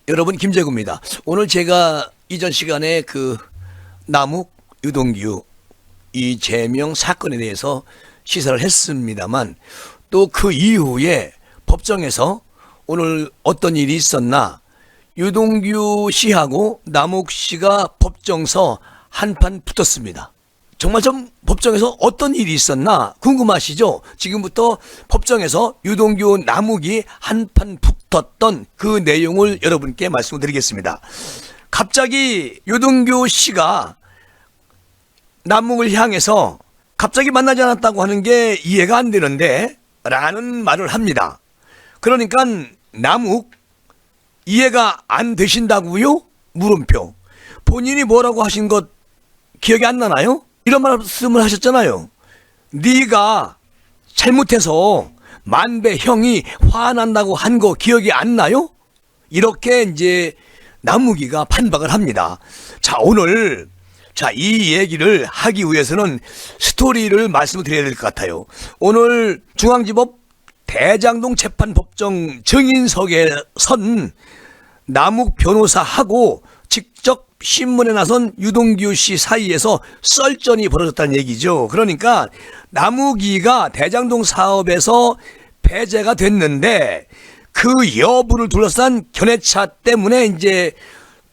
여러분, 김재구입니다. 오늘 제가 이전 시간에 남욱, 유동규, 이재명 사건에 대해서 시사를 했습니다만, 또 그 이후에 법정에서 오늘 어떤 일이 있었나, 유동규 씨하고 남욱 씨가 법정서 한판 붙었습니다. 정말 좀 법정에서 어떤 일이 있었나 궁금하시죠? 지금부터 법정에서 유동규, 남욱이 한판 붙었던 그 내용을 여러분께 말씀드리겠습니다. 갑자기 유동규 씨가 남욱을 향해서 갑자기 만나지 않았다고 하는 게 이해가 안 되는데 라는 말을 합니다. 그러니까 남욱, 이해가 안 되신다고요? 물음표. 본인이 뭐라고 하신 것 기억이 안 나나요? 이런 말씀을 하셨잖아요. 네가 잘못해서 만배 형이 화난다고 한 거 기억이 안 나요? 이렇게 이제 남욱이가 반박을 합니다. 자, 오늘 이 얘기를 하기 위해서는 스토리를 말씀을 드려야 될 것 같아요. 오늘 중앙지법 대장동 재판법정 증인석에 선 남욱 변호사하고 직접 신문에 나선 유동규 씨 사이에서 썰전이 벌어졌다는 얘기죠. 그러니까 남욱이가 대장동 사업에서 배제가 됐는데 그 여부를 둘러싼 견해차 때문에 이제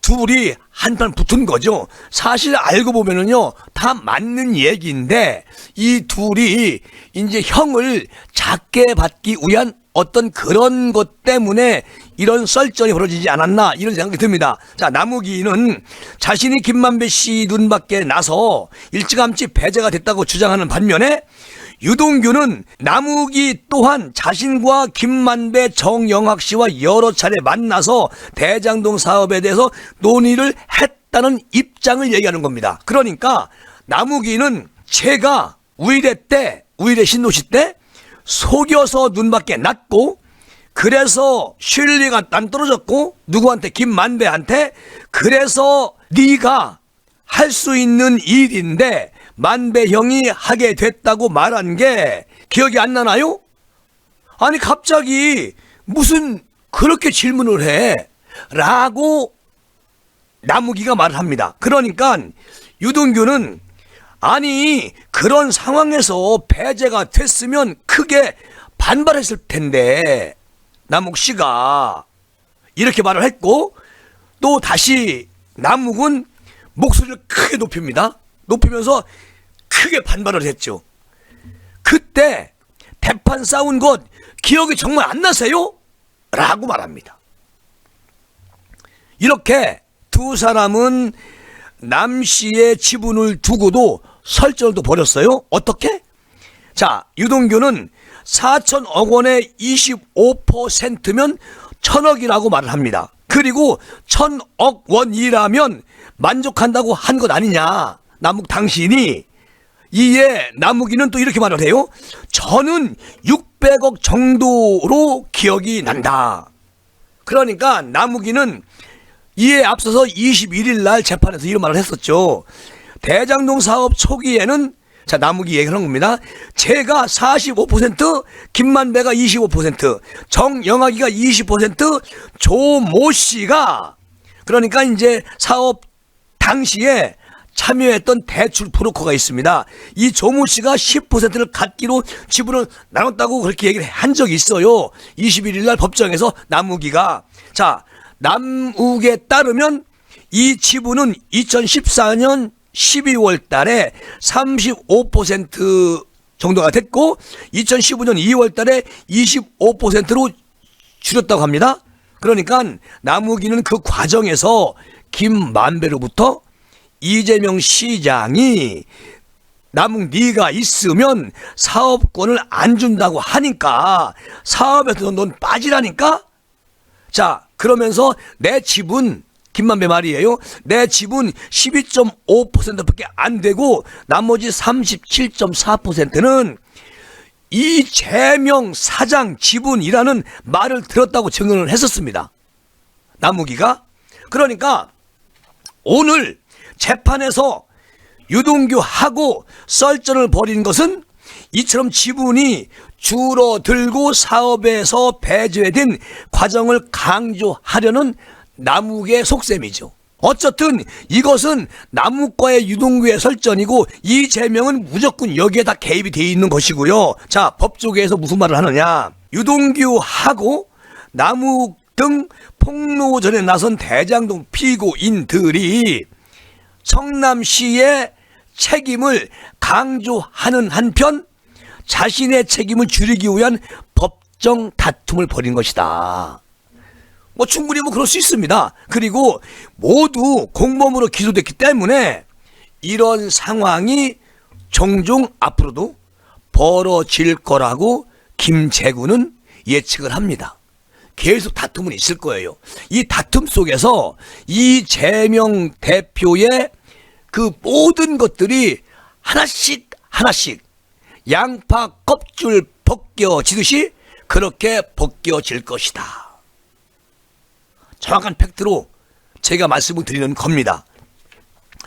둘이 한판 붙은 거죠. 사실 알고 보면은요, 다 맞는 얘기인데 이 둘이 이제 형을 작게 받기 위한 어떤 그런 것 때문에 이런 썰전이 벌어지지 않았나 이런 생각이 듭니다. 자, 남욱이는 자신이 김만배 씨 눈밖에 나서 일찌감치 배제가 됐다고 주장하는 반면에 유동규는 남욱이 또한 자신과 김만배, 정영학 씨와 여러 차례 만나서 대장동 사업에 대해서 논의를 했다는 입장을 얘기하는 겁니다. 그러니까 남욱이는 제가 우일의 신도시 때 속여서 눈밖에 났고 그래서 신뢰가 안 떨어졌고 누구한테? 김만배한테. 그래서 네가 할 수 있는 일인데 만배 형이 하게 됐다고 말한 게 기억이 안 나나요? 아니 갑자기 무슨 그렇게 질문을 해? 라고 남욱이가 말을 합니다. 그러니까 유동규는 아니 그런 상황에서 배제가 됐으면 크게 반발했을 텐데 남욱 씨가 이렇게 말을 했고, 또 다시 남욱은 목소리를 크게 높이면서 크게 반발을 했죠. 그때 대판 싸운 것 기억이 정말 안 나세요? 라고 말합니다. 이렇게 두 사람은 남 씨의 지분을 두고도 설전을 또 벌였어요. 어떻게? 자, 유동규는 4천억 원의 25%면 1,000억이라고 말을 합니다. 그리고 1,000억 원이라면 만족한다고 한 것 아니냐, 남욱 당신이. 이에 남욱이는 또 이렇게 말을 해요. 저는 600억 정도로 기억이 난다. 그러니까 남욱이는 이에 앞서서 21일 날 재판에서 이런 말을 했었죠. 대장동 사업 초기에는, 자, 남욱이 얘기하는 겁니다. 제가 45%, 김만배가 25%, 정영학이가 20%, 조모 씨가, 그러니까 이제 사업 당시에 참여했던 대출 브로커가 있습니다. 이 조모 씨가 10%를 갖기로 지분을 나눴다고 그렇게 얘기를 한 적이 있어요. 21일 날 법정에서 남욱이가. 자, 남욱에 따르면 이 지분은 2014년 12월 달에 35% 정도가 됐고 2015년 2월 달에 25%로 줄였다고 합니다. 그러니까 남욱이는 그 과정에서 김만배로부터 이재명 시장이 남욱 네가 있으면 사업권을 안 준다고 하니까 사업에서 넌 빠지라니까? 자, 그러면서 내 지분, 김만배 말이에요. 내 지분 12.5%밖에 안 되고 나머지 37.4%는 이재명 사장 지분이라는 말을 들었다고 증언을 했었습니다. 남욱이가. 그러니까 오늘 재판에서 유동규하고 썰전을 벌인 것은 이처럼 지분이 줄어들고 사업에서 배제된 과정을 강조하려는 남욱의 속셈이죠. 어쨌든 이것은 남욱과의 유동규의 설전이고 이재명은 무조건 여기에 다 개입이 돼 있는 것이고요. 자, 법조계에서 무슨 말을 하느냐. 유동규하고 남욱 등 폭로전에 나선 대장동 피고인들이 성남시의 책임을 강조하는 한편 자신의 책임을 줄이기 위한 법정 다툼을 벌인 것이다. 뭐 충분히 뭐 그럴 수 있습니다. 그리고 모두 공범으로 기소됐기 때문에 이런 상황이 종종 앞으로도 벌어질 거라고 김재구는 예측을 합니다. 계속 다툼은 있을 거예요. 이 다툼 속에서 이재명 대표의 그 모든 것들이 하나씩 양파 껍질 벗겨지듯이 그렇게 벗겨질 것이다. 정확한 팩트로 제가 말씀을 드리는 겁니다.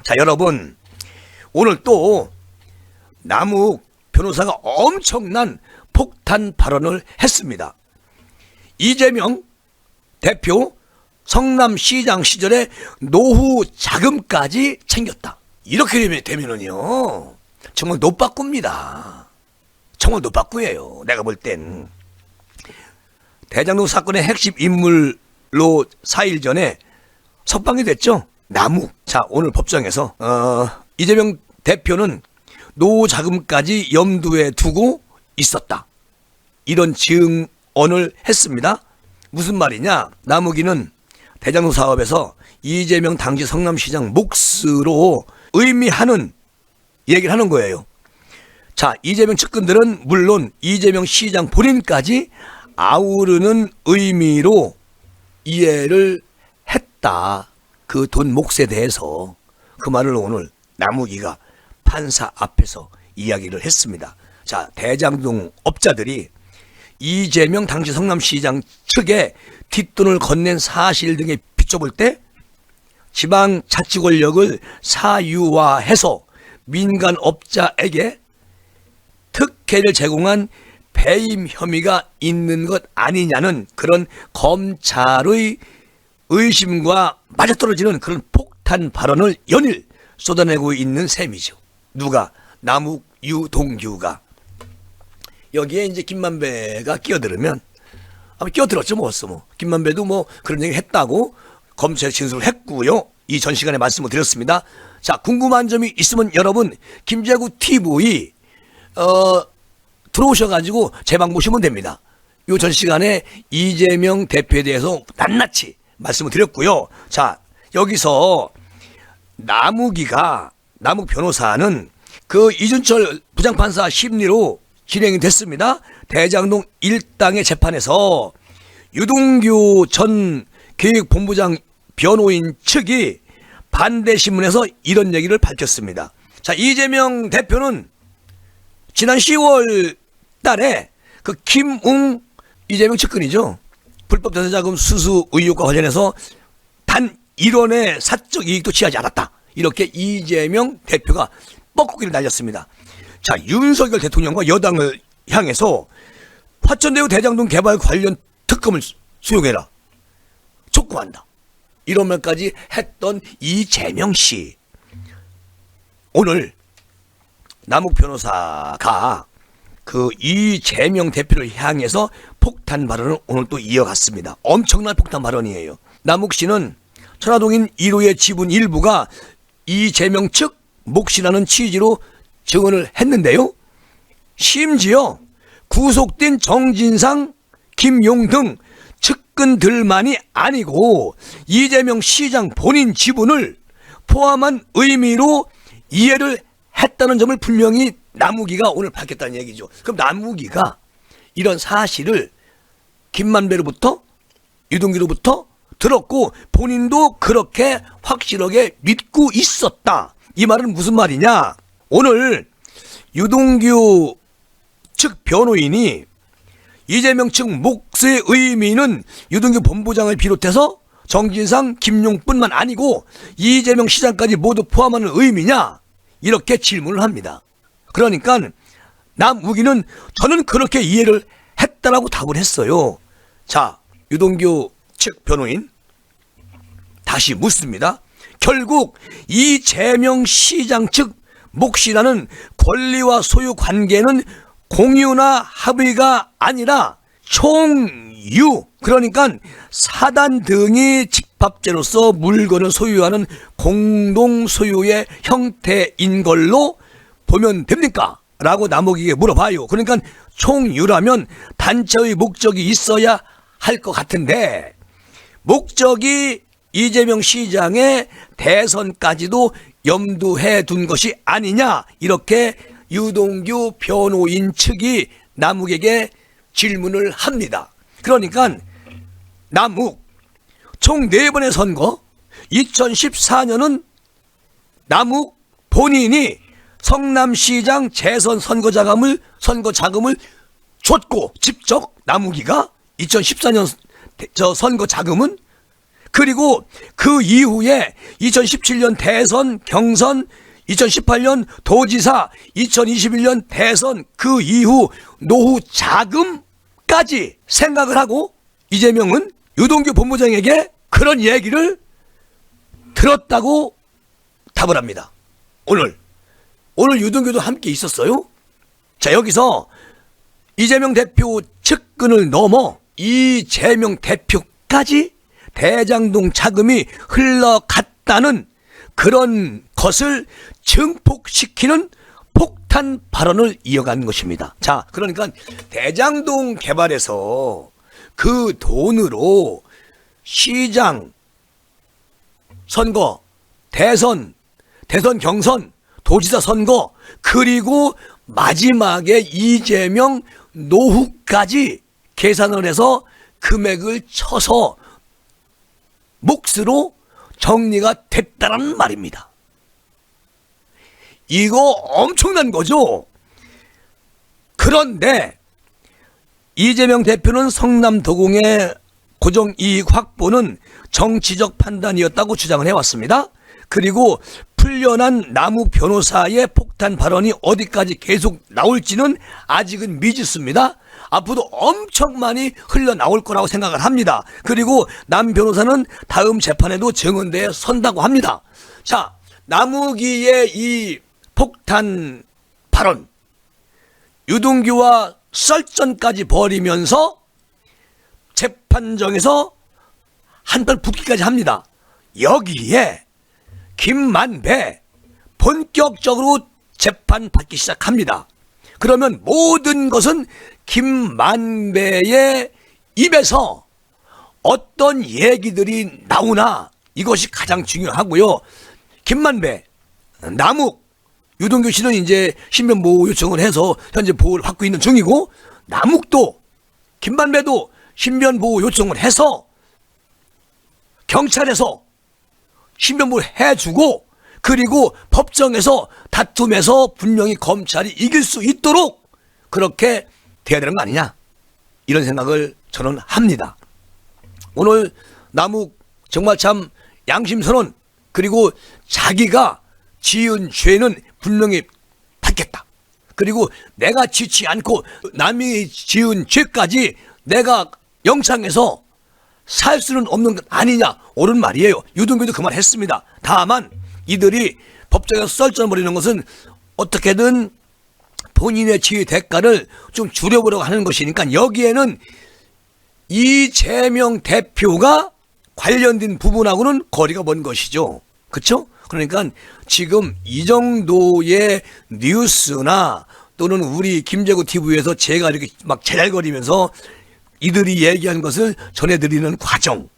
자, 여러분, 오늘 또 남욱 변호사가 엄청난 폭탄 발언을 했습니다. 이재명 대표 성남시장 시절에 노후 자금까지 챙겼다. 이렇게 되면은요, 정말 노빠꾸입니다. 정말 노빠꾸예요. 내가 볼 땐. 대장동 사건의 핵심 인물로 4일 전에 석방이 됐죠. 남욱. 자, 오늘 법정에서 이재명 대표는 노후 자금까지 염두에 두고 있었다. 이런 증언을 했습니다. 무슨 말이냐? 남욱이는 대장동 사업에서 이재명 당시 성남시장 몫으로 의미하는 얘기를 하는 거예요. 자, 이재명 측근들은 물론 이재명 시장 본인까지 아우르는 의미로 이해를 했다. 그 돈 몫에 대해서. 그 말을 오늘 남욱이가 판사 앞에서 이야기를 했습니다. 자, 대장동 업자들이 이재명 당시 성남시장 측에 뒷돈을 건넨 사실 등에 비춰볼 때 지방자치 권력을 사유화해서 민간업자에게 특혜를 제공한 배임 혐의가 있는 것 아니냐는 그런 검찰의 의심과 맞아떨어지는 그런 폭탄 발언을 연일 쏟아내고 있는 셈이죠. 누가? 남욱 유동규가. 여기에 이제 김만배가 끼어들으면 아마 끼어들었죠. 뭐 김만배도 뭐 그런 얘기 했다고 검찰에 진술을 했고요. 이 전 시간에 말씀을 드렸습니다. 자, 궁금한 점이 있으면 여러분 김재구 TV 들어오셔가지고 제 방 보시면 됩니다. 요 전 시간에 이재명 대표에 대해서 낱낱이 말씀을 드렸고요. 자, 여기서 남욱 변호사는 그 이준철 부장판사 심리로 진행이 됐습니다. 대장동 일당의 재판에서 유동규 전 기획본부장 변호인 측이 반대 신문에서 이런 얘기를 밝혔습니다. 자, 이재명 대표는 지난 10월 달에 그 김웅 이재명 측근이죠. 불법 전세자금 수수 의혹과 관련해서 단 1원의 사적 이익도 취하지 않았다. 이렇게 이재명 대표가 뻐꾸기를 날렸습니다. 자, 윤석열 대통령과 여당을 향해서 화천대유 대장동 개발 관련 특검을 수용해라. 촉구한다. 이런 말까지 했던 이재명 씨. 오늘 남욱 변호사가 그 이재명 대표를 향해서 폭탄 발언을 오늘 또 이어갔습니다. 엄청난 폭탄 발언이에요. 남욱 씨는 천화동인 1호의 지분 일부가 이재명 측 몫이라는 취지로 증언을 했는데요. 심지어 구속된 정진상, 김용 등 측근들만이 아니고 이재명 시장 본인 지분을 포함한 의미로 이해를 했다는 점을 분명히 남욱이가 오늘 밝혔다는 얘기죠. 그럼 남욱이가 이런 사실을 김만배로부터 유동규로부터 들었고 본인도 그렇게 확실하게 믿고 있었다. 이 말은 무슨 말이냐? 오늘 유동규 측 변호인이 이재명 측 몫의 의미는 유동규 본부장을 비롯해서 정진상, 김용뿐만 아니고 이재명 시장까지 모두 포함하는 의미냐? 이렇게 질문을 합니다. 그러니까 남욱이는 저는 그렇게 이해를 했다라고 답을 했어요. 자, 유동규 측 변호인 다시 묻습니다. 결국 이재명 시장 측 몫이라는 권리와 소유 관계는 공유나 합의가 아니라 총유, 그러니까 사단 등이 집합체로서 물건을 소유하는 공동 소유의 형태인 걸로 보면 됩니까? 라고 남욱에게 물어봐요. 그러니까 총유라면 단체의 목적이 있어야 할 것 같은데, 목적이 이재명 시장의 대선까지도 염두해 둔 것이 아니냐, 이렇게 유동규 변호인 측이 남욱에게 질문을 합니다. 그러니까 남욱 총 4번의 선거, 2014년은 남욱 본인이 성남시장 재선 선거 자금을 줬고, 직접 남욱이가 2014년 선거 자금은, 그리고 그 이후에 2017년 대선, 경선, 2018년 도지사, 2021년 대선, 그 이후 노후 자금까지 생각을 하고 이재명은 유동규 본부장에게 그런 얘기를 들었다고 답을 합니다. 오늘 유동규도 함께 있었어요. 자, 여기서 이재명 대표 측근을 넘어 이재명 대표까지 대장동 자금이 흘러갔다는 그런 것을 증폭시키는 폭탄 발언을 이어간 것입니다. 자, 그러니까 대장동 개발에서 그 돈으로 시장 선거, 대선 경선, 도지사 선거, 그리고 마지막에 이재명 노후까지 계산을 해서 금액을 쳐서 몫으로 정리가 됐다는 말입니다. 이거 엄청난 거죠. 그런데 이재명 대표는 성남도공의 고정이익 확보는 정치적 판단이었다고 주장을 해왔습니다. 그리고 풀려난 남욱 변호사의 폭탄 발언이 어디까지 계속 나올지는 아직은 미지수입니다. 앞으로 엄청 많이 흘러나올 거라고 생각을 합니다. 그리고 남 변호사는 다음 재판에도 증언대에 선다고 합니다. 자, 남욱이의 이 폭탄 발언, 유동규와 썰전까지 벌이면서 재판정에서 한발 붙기까지 합니다. 여기에 김만배 본격적으로 재판 받기 시작합니다. 그러면 모든 것은 김만배의 입에서 어떤 얘기들이 나오나, 이것이 가장 중요하고요. 김만배, 남욱, 유동규 씨는 이제 신변보호 요청을 해서 현재 보호를 받고 있는 중이고, 남욱도 김만배도 신변보호 요청을 해서 경찰에서 신변보호를 해주고, 그리고 법정에서 다툼에서 분명히 검찰이 이길 수 있도록 그렇게 돼야 되는 거 아니냐, 이런 생각을 저는 합니다. 오늘 남욱 정말 참 양심선언, 그리고 자기가 지은 죄는 분명히 받겠다, 그리고 내가 지지 않고 남이 지은 죄까지 내가 영창에서 살 수는 없는 것 아니냐, 옳은 말이에요. 유동규도 그 말 했습니다. 다만 이들이 법정에서 썰전버리는 것은 어떻게든 본인의 지의 대가를 좀 줄여보려고 하는 것이니까, 여기에는 이재명 대표가 관련된 부분하고는 거리가 먼 것이죠. 그렇죠? 그러니까 지금 이 정도의 뉴스나 또는 우리 김재구 TV에서 제가 이렇게 막 제잘거리면서 이들이 얘기한 것을 전해드리는 과정,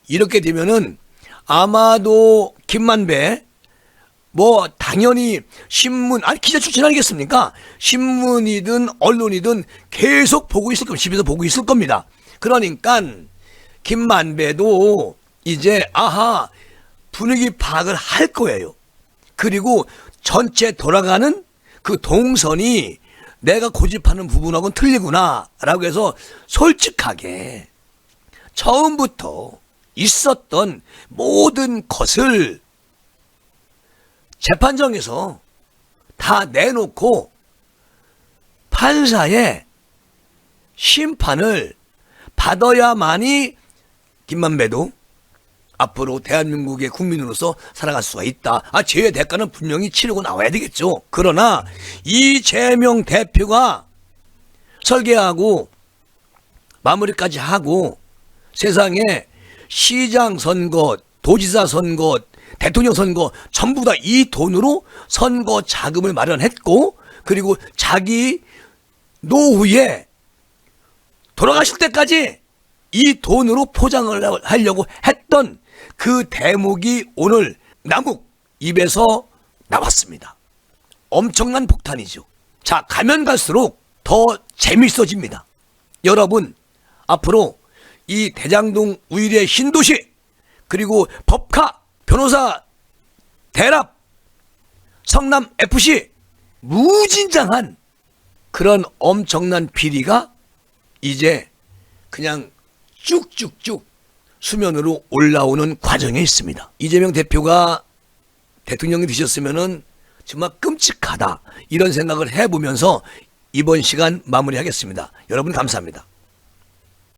이렇게 되면은 아마도 김만배 뭐 당연히 신문, 아니 기자 출신 아니겠습니까? 신문이든 언론이든 계속 보고 있을 겁니다. 집에서 보고 있을 겁니다. 그러니까 김만배도 이제 아하 분위기 파악을 할 거예요. 그리고 전체 돌아가는 그 동선이 내가 고집하는 부분하고는 틀리구나 라고 해서 솔직하게 처음부터 있었던 모든 것을 재판정에서 다 내놓고 판사의 심판을 받아야만이 김만배도 앞으로 대한민국의 국민으로서 살아갈 수가 있다. 죄의 대가는 분명히 치르고 나와야 되겠죠. 그러나 이재명 대표가 설계하고 마무리까지 하고 세상에 시장 선거, 도지사 선거, 대통령 선거 전부 다 이 돈으로 선거 자금을 마련했고, 그리고 자기 노후에 돌아가실 때까지 이 돈으로 포장을 하려고 했던 그 대목이 오늘 남욱 입에서 나왔습니다. 엄청난 폭탄이죠. 자, 가면 갈수록 더 재밌어집니다. 여러분, 앞으로 이 대장동 우일의 신도시, 그리고 법카, 변호사 대납, 성남FC, 무진장한 그런 엄청난 비리가 이제 그냥 쭉쭉쭉 수면으로 올라오는 과정에 있습니다. 이재명 대표가 대통령이 되셨으면은 정말 끔찍하다, 이런 생각을 해보면서 이번 시간 마무리하겠습니다. 여러분 감사합니다.